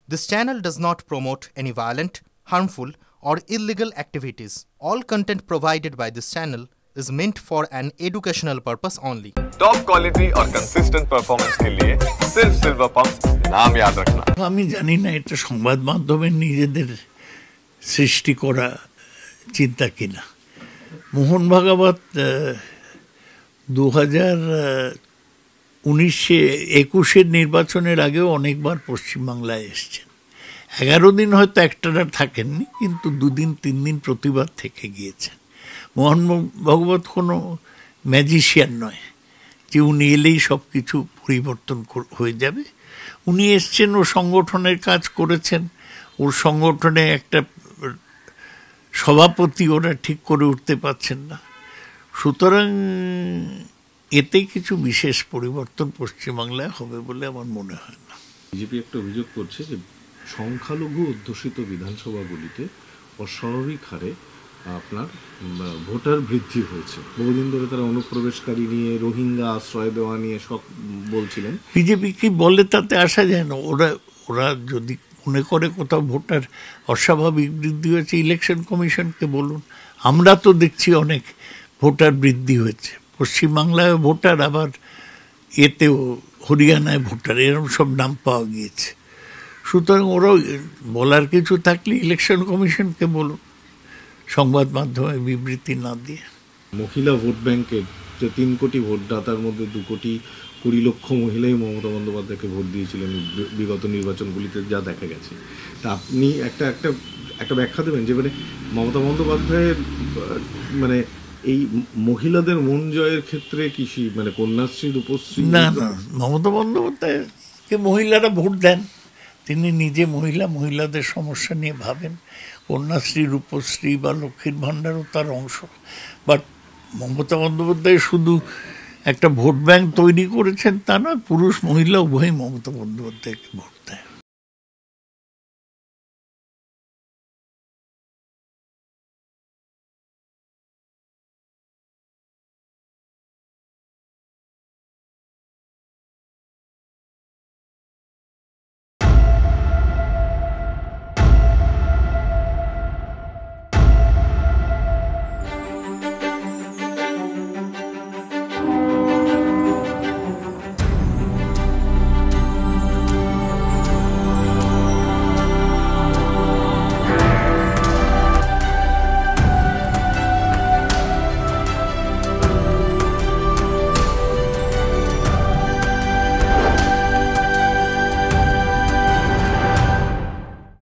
This channel does not promote any violent, harmful, or illegal activities. All content provided by this channel is meant for an educational purpose only. Top quality और consistent performance के लिए सिर्फ silver pump नाम याद रखना। আমি জানি না এটা সংবাদ মাধ্যমের নিজেদের সৃষ্টি করা চিন্তা কিনা। মোহন ভাগবত 2019-21 নির্বাচনের আগেও অনেকবার পশ্চিমবাংলায় এসেছেন। 11 দিন হয়তো একটানা থাকেননি, কিন্তু 2 দিন 3 দিন প্রতিবার থেকে গিয়েছেন। মোহন ভাগবত কোনো ম্যাজিশিয়ান নয় যে উনি এলেই সব কিছু পরিবর্তন হয়ে যাবে। উনি এসছেন, ও সংগঠনের কাজ করেছেন, ওর সংগঠনে একটা সভাপতি ওরা ঠিক করে উঠতে পারছেন না। সুতরাং এতে কিছু বিশেষ পরিবর্তন পশ্চিমবাংলায় হবে বলে আমার মনে হয় না। বিজেপি একটা অভিযোগ করছে যে সংখ্যালঘু অধ্যুষিত বিধানসভাগুলিতে অস্বাভাবিক হারে আপনার ভোটার বৃদ্ধি হয়েছে। বহুদিন ধরে তারা অনুপ্রবেশকারী নিয়ে, রোহিঙ্গা আশ্রয় দেওয়া নিয়ে সব বলছিলেন। বিজেপি কি বলে তাতে আসা যায় না। ওরা যদি মনে করে কোথাও ভোটার অস্বাভাবিক বৃদ্ধি হয়েছে, ইলেকশন কমিশনকে বলুন। আমরা তো দেখছি অনেক ভোটার বৃদ্ধি হয়েছে, পশ্চিমবাংলায় ভোটার, আবার এতেও হরিয়ানায় ভোটার, এরকম সব নাম পাওয়া গিয়েছে। সুতরাং ওরাও বলার কিছু থাকলে ইলেকশন কমিশনকে বলুন, সংবাদ মাধ্যমে বিবৃতি না দিয়ে। মহিলা ভোট ব্যাংকের যে 3 কোটি ভোটদাতার মধ্যে 2,20,00,000 মহিলাই মমতা বন্দ্যোপাধ্যায়কে ভোট দিয়েছিলেন বিগত নির্বাচনগুলিতে, যা দেখা গেছে। তা আপনি একটা ব্যাখ্যা দেবেন যে মানে মমতা বন্দ্যোপাধ্যায়ের মানে এই মহিলাদের মন জয়ের ক্ষেত্রে কি মানে কন্যাশ্রী, রূপশ্রী? না, মমতা বন্দ্যোপাধ্যায়কে মহিলারা ভোট দেন, তিনি নিজে মহিলাদের সমস্যা নিয়ে ভাবেন। কন্যাশ্রী, রূপশ্রী বা লক্ষ্মীর ভাণ্ডারও তার অংশ। বাট মমতা বন্দ্যোপাধ্যায় শুধু একটা ভোট ব্যাংক তৈরি করেছেন তা নয়, পুরুষ মহিলা উভয়ই মমতা বন্দ্যোপাধ্যায়কে ভোট দেয়।